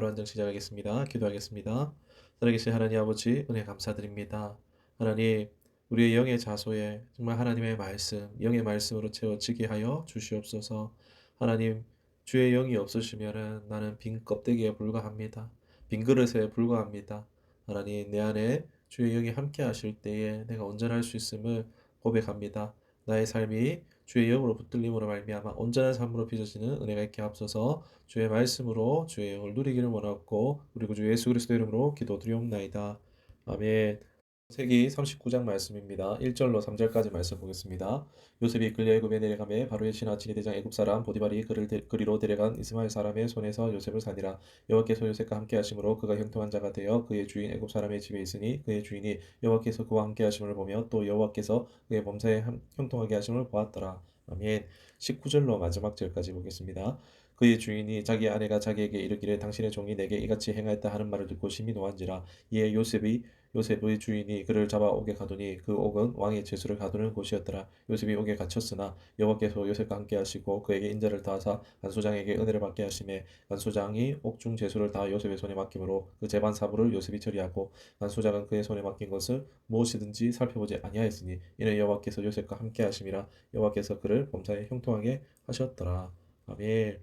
하루 한 장 시작하겠습니다. 기도하겠습니다. 살아계신 하나님 아버지 은혜 감사드립니다. 하나님 우리의 영의 자소에 정말 하나님의 말씀, 영의 말씀으로 채워지게 하여 주시옵소서. 하나님 주의 영이 없으시면은 나는 빈 껍데기에 불과합니다. 빈 그릇에 불과합니다. 하나님 내 안에 주의 영이 함께 하실 때에 내가 온전할 수 있음을 고백합니다. 나의 삶이 주의 영으로 붙들림으로 말미암아 온전한 삶으로 빚어지는 은혜가 있게 하옵소서. 주의 말씀으로 주의 영을 누리기를 원하고 그리고 주 예수 그리스도 이름으로 기도드리옵나이다. 아멘. 세기 39장 말씀입니다. 1절로 3절까지 말씀 보겠습니다. 요셉이 끌려 애굽에 내려가매 바로의 신하친이 대장 애굽 사람 보디발이 그리로 데려간 이스마엘 사람의 손에서 요셉을 사니라. 여호와께서 요셉과 함께 하심으로 그가 형통한 자가 되어 그의 주인 애굽 사람의 집에 있으니 그의 주인이 여호와께서 그와 함께 하심을 보며 또 여호와께서 그의 범사에 형통하게 하심을 보았더라. 아멘. 19절로 마지막 절까지 보겠습니다. 그의 주인이 자기 아내가 자기에게 이르기를 당신의 종이 내게 이같이 행하였다 하는 말을 듣고 심히 노한지라. 이에 요셉의 주인이 그를 잡아 옥에 가두니 그 옥은 왕의 죄수를 가두는 곳이었더라. 요셉이 옥에 갇혔으나 여호와께서 요셉과 함께 하시고 그에게 인자를 다하사 간수장에게 은혜를 받게 하시매 간수장이 옥중 죄수를 다 요셉의 손에 맡김으로 그 재반 사부를 요셉이 처리하고 간수장은 그의 손에 맡긴 것을 무엇이든지 살펴보지 아니하였으니 이는 여호와께서 요셉과 함께 하심이라. 여호와께서 그를 범사에 형통하게 하셨더라. 아멘.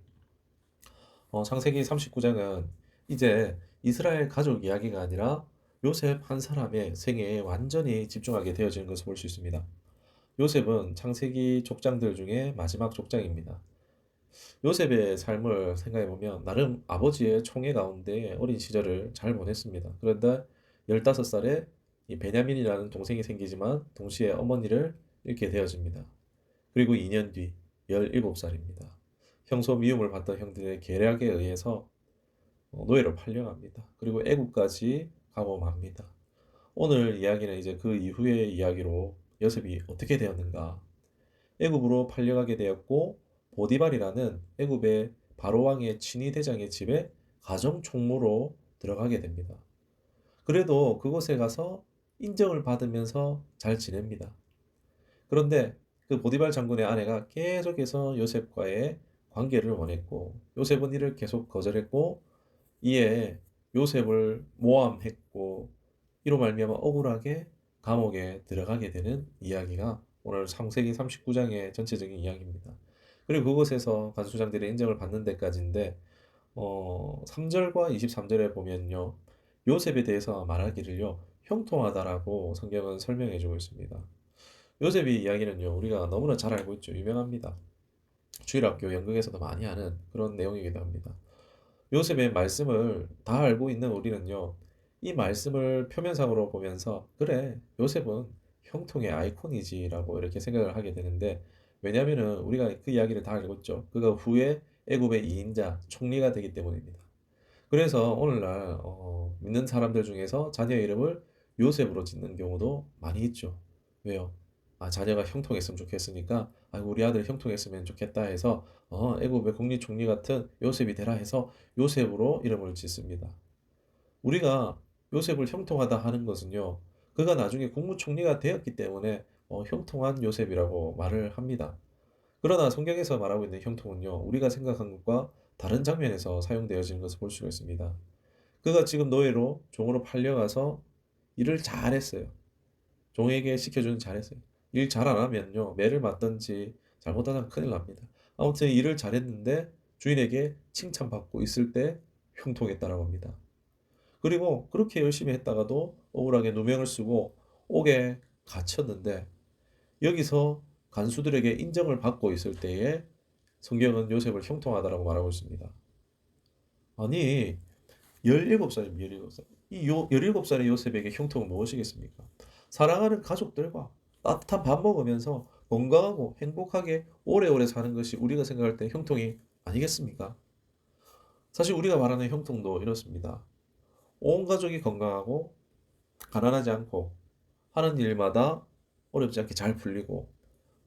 창세기 39장은 이제 이스라엘 가족 이야기가 아니라 요셉 한 사람의 생애에 완전히 집중하게 되어지는 것을 볼 수 있습니다. 요셉은 창세기 족장들 중에 마지막 족장입니다. 요셉의 삶을 생각해 보면 나름 아버지의 총애 가운데 어린 시절을 잘 보냈습니다. 그런데 15살에 이 베냐민이라는 동생이 생기지만 동시에 어머니를 잃게 되어집니다. 그리고 2년 뒤 17살입니다. 형소 미움을 받던 형들의 계략에 의해서 노예로 팔려갑니다. 그리고 애국까지 가고 맙니다. 오늘 이야기는 이제 그 이후의 이야기로 요셉이 어떻게 되었는가. 애굽으로 팔려가게 되었고 보디발이라는 애굽의 바로왕의 친위 대장의 집에 가정 총무로 들어가게 됩니다. 그래도 그곳에 가서 인정을 받으면서 잘 지냅니다. 그런데 그 보디발 장군의 아내가 계속해서 요셉과의 관계를 원했고 요셉은 이를 계속 거절했고 이에 요셉을 모함했고 이로 말미암아 억울하게 감옥에 들어가게 되는 이야기가 오늘 창세기 39장의 전체적인 이야기입니다. 그리고 그곳에서 간수장들의 인정을 받는 데까지인데 3절과 23절에 보면요. 요셉에 대해서 말하기를요. 형통하다라고 성경은 설명해 주고 있습니다. 요셉의 이야기는요. 우리가 너무나 잘 알고 있죠. 유명합니다. 주일학교 연극에서도 많이 하는 그런 내용이기도 합니다. 요셉의 말씀을 다 알고 있는 우리는요. 이 말씀을 표면상으로 보면서 그래 요셉은 형통의 아이콘이지라고 이렇게 생각을 하게 되는데 왜냐하면은 우리가 그 이야기를 다 알고 있죠. 그가 후에 애굽의 2인자 총리가 되기 때문입니다. 그래서 오늘날 믿는 사람들 중에서 자녀 이름을 요셉으로 짓는 경우도 많이 있죠. 왜요? 자녀가 형통했으면 좋겠으니까 우리 아들 형통했으면 좋겠다 해서 애굽의 국립총리 같은 요셉이 되라 해서 요셉으로 이름을 짓습니다. 우리가 요셉을 형통하다 하는 것은요. 그가 나중에 국무총리가 되었기 때문에 형통한 요셉이라고 말을 합니다. 그러나 성경에서 말하고 있는 형통은요. 우리가 생각한 것과 다른 장면에서 사용되어지는 것을 볼 수가 있습니다. 그가 지금 노예로 종으로 팔려가서 일을 잘했어요. 종에게 시켜주는 잘했어요. 일 잘 안 하면요. 매를 맞든지 잘못하면 큰일 납니다. 아무튼 일을 잘했는데 주인에게 칭찬받고 있을 때 형통했다라고 합니다. 그리고 그렇게 열심히 했다가도 억울하게 누명을 쓰고 옥에 갇혔는데 여기서 간수들에게 인정을 받고 있을 때에 성경은 요셉을 형통하다라고 말하고 있습니다. 아니 17살입니다. 17살. 이 17살의 요셉에게 형통은 무엇이겠습니까? 사랑하는 가족들과 따뜻한 밥 먹으면서 건강하고 행복하게 오래오래 사는 것이 우리가 생각할 때 형통이 아니겠습니까? 사실 우리가 말하는 형통도 이렇습니다. 온 가족이 건강하고 가난하지 않고 하는 일마다 어렵지 않게 잘 풀리고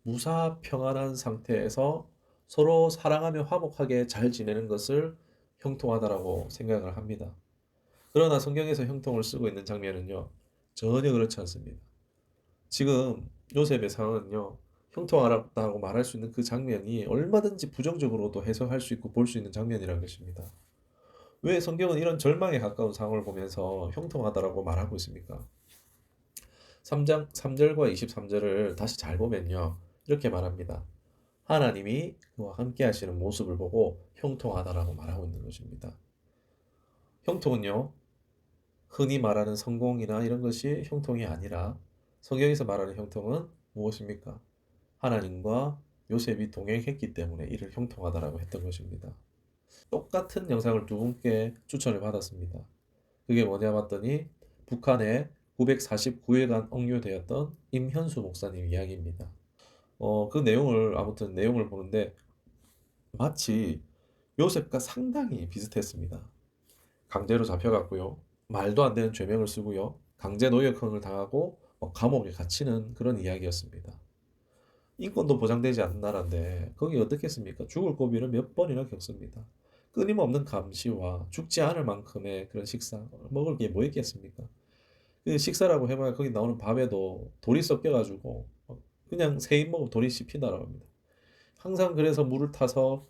무사 평안한 상태에서 서로 사랑하며 화목하게 잘 지내는 것을 형통하다라고 생각을 합니다. 그러나 성경에서 형통을 쓰고 있는 장면은요. 전혀 그렇지 않습니다. 지금 요셉의 상황은요. 형통하다고 말할 수 있는 그 장면이 얼마든지 부정적으로도 해석할 수 있고 볼 수 있는 장면이라는 것입니다. 왜 성경은 이런 절망에 가까운 상황을 보면서 형통하다라고 말하고 있습니까? 3장 3절과 23절을 다시 잘 보면요. 이렇게 말합니다. 하나님이 그와 함께 하시는 모습을 보고 형통하다라고 말하고 있는 것입니다. 형통은요. 흔히 말하는 성공이나 이런 것이 형통이 아니라 성경에서 말하는 형통은 무엇입니까? 하나님과 요셉이 동행했기 때문에 이를 형통하다라고 했던 것입니다. 똑같은 영상을 두 분께 추천을 받았습니다. 그게 뭐냐 봤더니 북한에 949일간 억류되었던 임현수 목사님 이야기입니다. 그 내용을 아무튼 내용을 보는데 마치 요셉과 상당히 비슷했습니다. 강제로 잡혀갔고요. 말도 안 되는 죄명을 쓰고요. 강제 노역형을 당하고 감옥에 갇히는 그런 이야기였습니다. 인권도 보장되지 않는 나라인데 거기 어떻겠습니까? 죽을 고비를 몇 번이나 겪습니다. 끊임없는 감시와 죽지 않을 만큼의 그런 식사, 먹을 게 뭐 있겠습니까? 그 식사라고 해봐야 거기 나오는 밥에도 돌이 섞여가지고 그냥 세 입 먹으면 돌이 씹힌다라고 합니다. 항상 그래서 물을 타서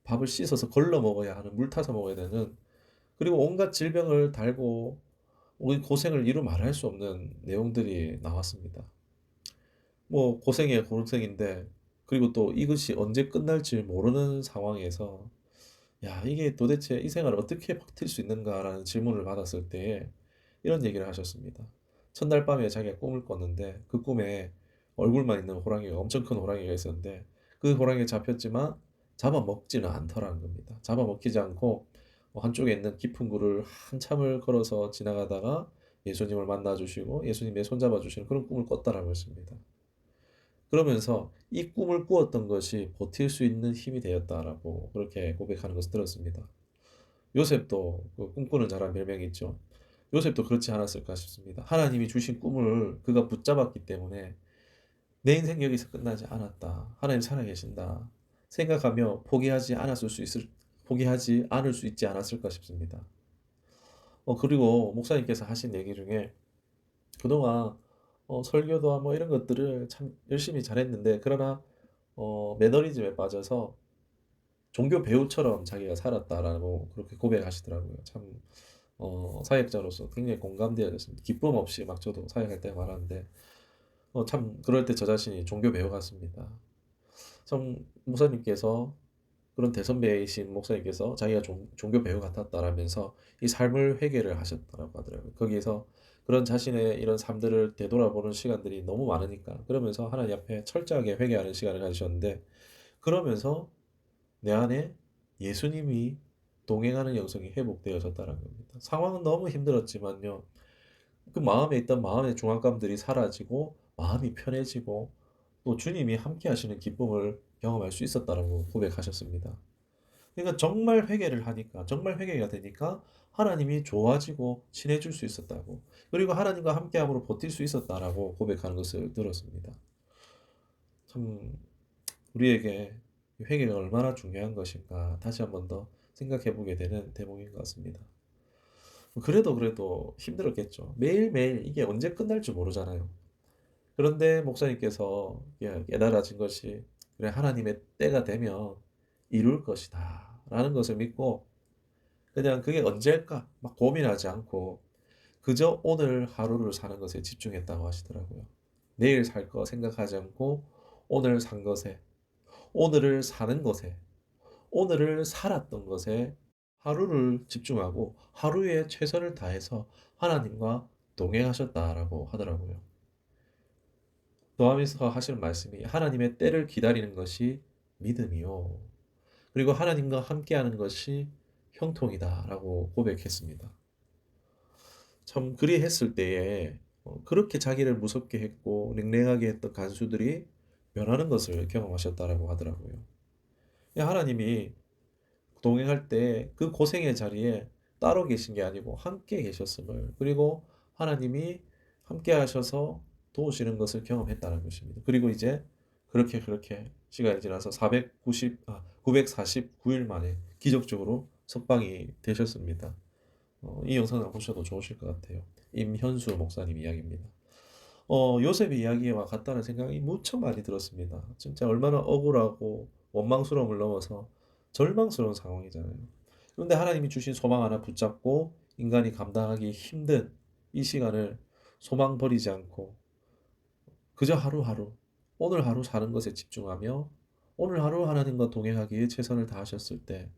밥을 씻어서 걸러 먹어야 하는, 물 타서 먹어야 되는, 그리고 온갖 질병을 달고 고생을 이루 말할 수 없는 내용들이 나왔습니다. 뭐 고생이야 고생인데 그리고 또 이것이 언제 끝날지 모르는 상황에서 야 이게 도대체 이 생활을 어떻게 버틸 수 있는가라는 질문을 받았을 때 이런 얘기를 하셨습니다. 첫날 밤에 자기가 꿈을 꿨는데 그 꿈에 얼굴만 있는 호랑이가 엄청 큰 호랑이가 있었는데 그 호랑이에 잡혔지만 잡아먹지는 않더라는 겁니다. 잡아먹히지 않고 한쪽에 있는 깊은 굴을 한참을 걸어서 지나가다가 예수님을 만나 주시고 예수님의 손잡아 주시는 그런 꿈을 꿨다라고 했습니다. 그러면서 이 꿈을 꾸었던 것이 버틸 수 있는 힘이 되었다라고 그렇게 고백하는 것을 들었습니다. 요셉도 그 꿈꾸는 자란 별명이 있죠. 요셉도 그렇지 않았을까 싶습니다. 하나님이 주신 꿈을 그가 붙잡았기 때문에 내 인생 여기서 끝나지 않았다. 하나님 살아계신다. 생각하며 포기하지 않을 수 있지 않았을까 싶습니다. 그리고 목사님께서 하신 얘기 중에 그동안 설교도 뭐 이런 것들을 참 열심히 잘했는데 그러나 매너리즘에 빠져서 종교 배우처럼 자기가 살았다라고 그렇게 고백하시더라고요. 참 사역자로서 굉장히 공감되어졌습니다. 기쁨 없이 막 저도 사역할 때 말하는데 참 그럴 때 저 자신이 종교 배우 같습니다. 참 목사님께서 그런 대선배이신 목사님께서 자기가 종교 배우 같았다라면서 이 삶을 회개를 하셨다라고 하더라고요. 거기에서 그런 자신의 이런 삶들을 되돌아보는 시간들이 너무 많으니까 그러면서 하나님 앞에 철저하게 회개하는 시간을 가지셨는데 그러면서 내 안에 예수님이 동행하는 영성이 회복되어졌다는 겁니다. 상황은 너무 힘들었지만요. 그 마음에 있던 마음의 중압감들이 사라지고 마음이 편해지고 또 주님이 함께 하시는 기쁨을 경험할 수 있었다라고 고백하셨습니다. 그러니까 정말 회개를 하니까 정말 회개가 되니까 하나님이 좋아지고 친해질 수 있었다고 그리고 하나님과 함께함으로 버틸 수 있었다라고 고백하는 것을 들었습니다. 참 우리에게 회개가 얼마나 중요한 것인가 다시 한번 더 생각해 보게 되는 대목인 것 같습니다. 그래도 힘들었겠죠. 매일매일 이게 언제 끝날지 모르잖아요. 그런데 목사님께서 깨달아진 것이 그래 하나님의 때가 되면 이룰 것이다 라는 것을 믿고 그냥 그게 언제일까 막 고민하지 않고 그저 오늘 하루를 사는 것에 집중했다고 하시더라고요. 내일 살 거 생각하지 않고 오늘 산 것에 오늘을 사는 것에 오늘을 살았던 것에 하루를 집중하고 하루에 최선을 다해서 하나님과 동행하셨다라고 하더라고요. 더하면서 하시는 말씀이 하나님의 때를 기다리는 것이 믿음이요. 그리고 하나님과 함께하는 것이 형통이다라고 고백했습니다. 참 그리했을 때에 그렇게 자기를 무섭게 했고 냉랭하게 했던 간수들이 변하는 것을 경험하셨다라고 하더라고요. 하나님이 동행할 때 그 고생의 자리에 따로 계신 게 아니고 함께 계셨음을 그리고 하나님이 함께 하셔서 도우시는 것을 경험했다는 것입니다. 그리고 이제 그렇게 시간이 지나서 949일 만에 기적적으로 석방이 되셨습니다. 이 영상을 보셔도 좋으실 것 같아요. 임현수 목사님 이야기입니다. 요셉의 이야기와 같다는 생각이 무척 많이 들었습니다. 진짜 얼마나 억울하고 원망스러움을 넘어서 절망스러운 상황이잖아요. 그런데 하나님이 주신 소망 하나 붙잡고 인간이 감당하기 힘든 이 시간을 소망 버리지 않고 그저 하루하루 오늘 하루 사는 것에 집중하며 오늘 하루 하나님과 동행하기에 최선을 다하셨을 때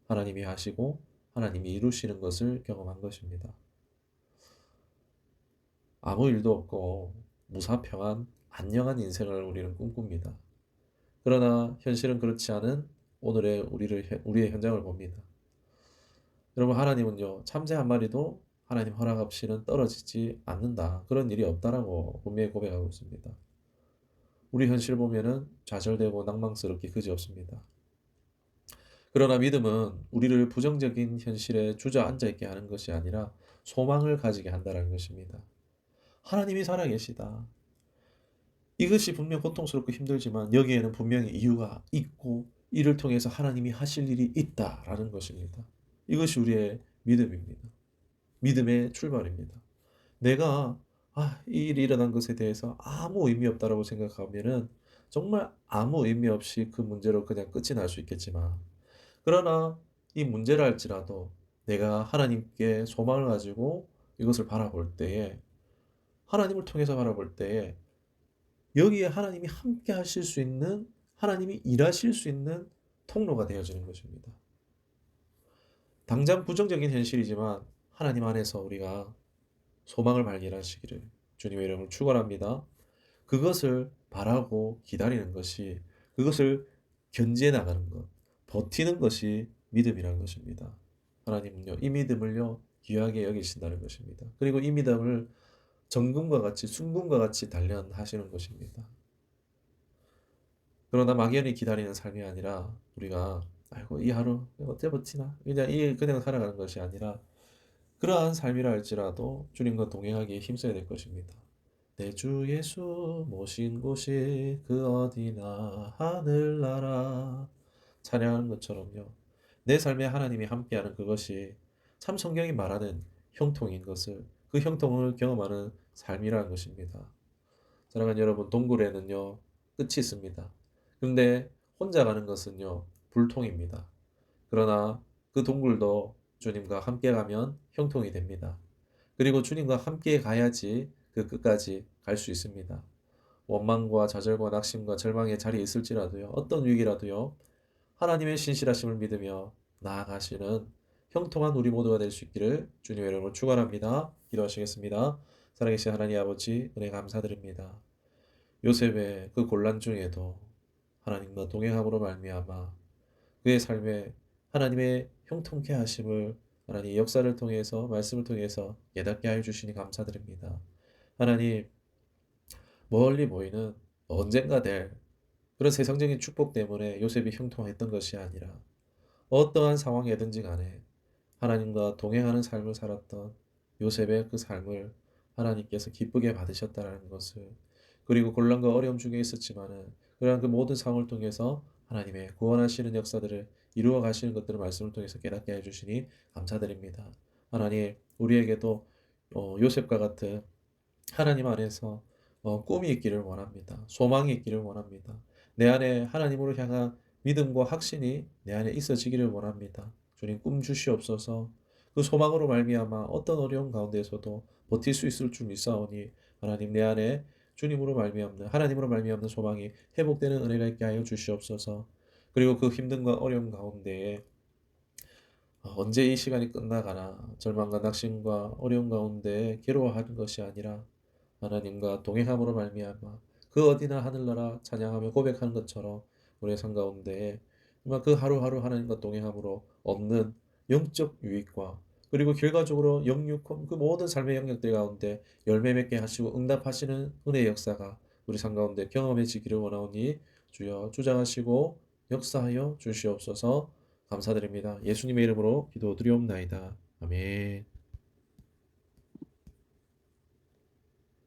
하나님이 하시고 하나님이 이루시는 것을 경험한 것입니다. 아무 일도 없고 무사평안 안녕한 인생을 우리는 꿈꿉니다. 그러나 현실은 그렇지 않은 오늘의 우리의 현장을 봅니다. 여러분, 하나님은요 참새 한 마리도 하나님 허락 없이는 떨어지지 않는다. 그런 일이 없다라고 분명히 고백하고 있습니다. 우리 현실 보면은 좌절되고 낭망스럽기 그지없습니다. 그러나 믿음은 우리를 부정적인 현실에 주저앉아 있게 하는 것이 아니라 소망을 가지게 한다는 것입니다. 하나님이 살아계시다. 이것이 분명 고통스럽고 힘들지만 여기에는 분명히 이유가 있고 이를 통해서 하나님이 하실 일이 있다라는 것입니다. 이것이 우리의 믿음입니다. 믿음의 출발입니다. 내가 이 일이 일어난 것에 대해서 아무 의미 없다라고 생각하면은 정말 아무 의미 없이 그 문제로 그냥 끝이 날 수 있겠지만 그러나 이 문제라 할지라도 내가 하나님께 소망을 가지고 이것을 바라볼 때에 하나님을 통해서 바라볼 때에 여기에 하나님이 함께 하실 수 있는 하나님이 일하실 수 있는 통로가 되어지는 것입니다. 당장 부정적인 현실이지만 하나님 안에서 우리가 소망을 발견하시기를 주님의 이름으로 축원합니다. 그것을 바라고 기다리는 것이 그것을 견지해 나가는 것, 버티는 것이 믿음이라는 것입니다. 하나님은요, 이 믿음을요, 귀하게 여기신다는 것입니다. 그리고 이 믿음을 정금과 같이 순금과 같이 단련하시는 것입니다. 그러나 막연히 기다리는 삶이 아니라 우리가 아이고 이 하루 어때 버티나 그냥 살아가는 것이 아니라 그러한 삶이라 할지라도 주님과 동행하기에 힘써야 될 것입니다. 내 주 예수 모신 곳이 그 어디나 하늘나라 찬양하는 것처럼요. 내 삶에 하나님이 함께하는 그것이 참 성경이 말하는 형통인 것을 그 형통을 경험하는 삶이라는 것입니다. 사랑하는 여러분, 동굴에는요 끝이 있습니다. 그런데 혼자 가는 것은요 불통입니다. 그러나 그 동굴도 주님과 함께 가면 형통이 됩니다. 그리고 주님과 함께 가야지 그 끝까지 갈 수 있습니다. 원망과 좌절과 낙심과 절망의 자리에 있을지라도요. 어떤 위기라도요. 하나님의 신실하심을 믿으며 나아가시는 형통한 우리 모두가 될 수 있기를 주님의 이름으로 축원합니다. 기도하시겠습니다. 살아계신 하나님 아버지 은혜 감사드립니다. 요셉의 그 곤란 중에도 하나님과 동행함으로 말미암아 그의 삶에 하나님의 형통케 하심을 하나님 역사를 통해서 말씀을 통해서 깨닫게 하여 주시니 감사드립니다. 하나님 멀리 보이는 언젠가 될 그런 세상적인 축복 때문에 요셉이 형통했던 것이 아니라 어떠한 상황이든지 간에 하나님과 동행하는 삶을 살았던 요셉의 그 삶을 하나님께서 기쁘게 받으셨다는 것을 그리고 곤란과 어려움 중에 있었지만은 그러한 그 모든 상황을 통해서 하나님의 구원하시는 역사들을 이루어 가시는 것들을 말씀을 통해서 깨닫게 해주시니 감사드립니다. 하나님 우리에게도 요셉과 같은 하나님 안에서 꿈이 있기를 원합니다. 소망이 있기를 원합니다. 내 안에 하나님으로 향한 믿음과 확신이 내 안에 있어지기를 원합니다. 주님 꿈 주시옵소서. 그 소망으로 말미암아 어떤 어려움 가운데에서도 버틸 수 있을 줄 믿사오니 하나님 내 안에 주님으로 말미암는 하나님으로 말미암는 소망이 회복되는 은혜가 있게 하여 주시옵소서. 그리고 그 힘든과 어려움 가운데에 언제 이 시간이 끝나가나 절망과 낙심과 어려움 가운데 괴로워하는 것이 아니라 하나님과 동행함으로 말미암아 그 어디나 하늘나라 찬양하며 고백하는 것처럼 우리의 삶 가운데 정말 그 하루하루 하나님과 동행함으로 얻는 영적 유익과 그리고 결과적으로 영육혼 그 모든 삶의 영역들 가운데 열매 맺게 하시고 응답하시는 은혜의 역사가 우리 삶 가운데 경험해지기를 원하오니 주여 주장하시고 역사하여 주시옵소서. 감사드립니다. 예수님의 이름으로 기도드리옵나이다. 아멘.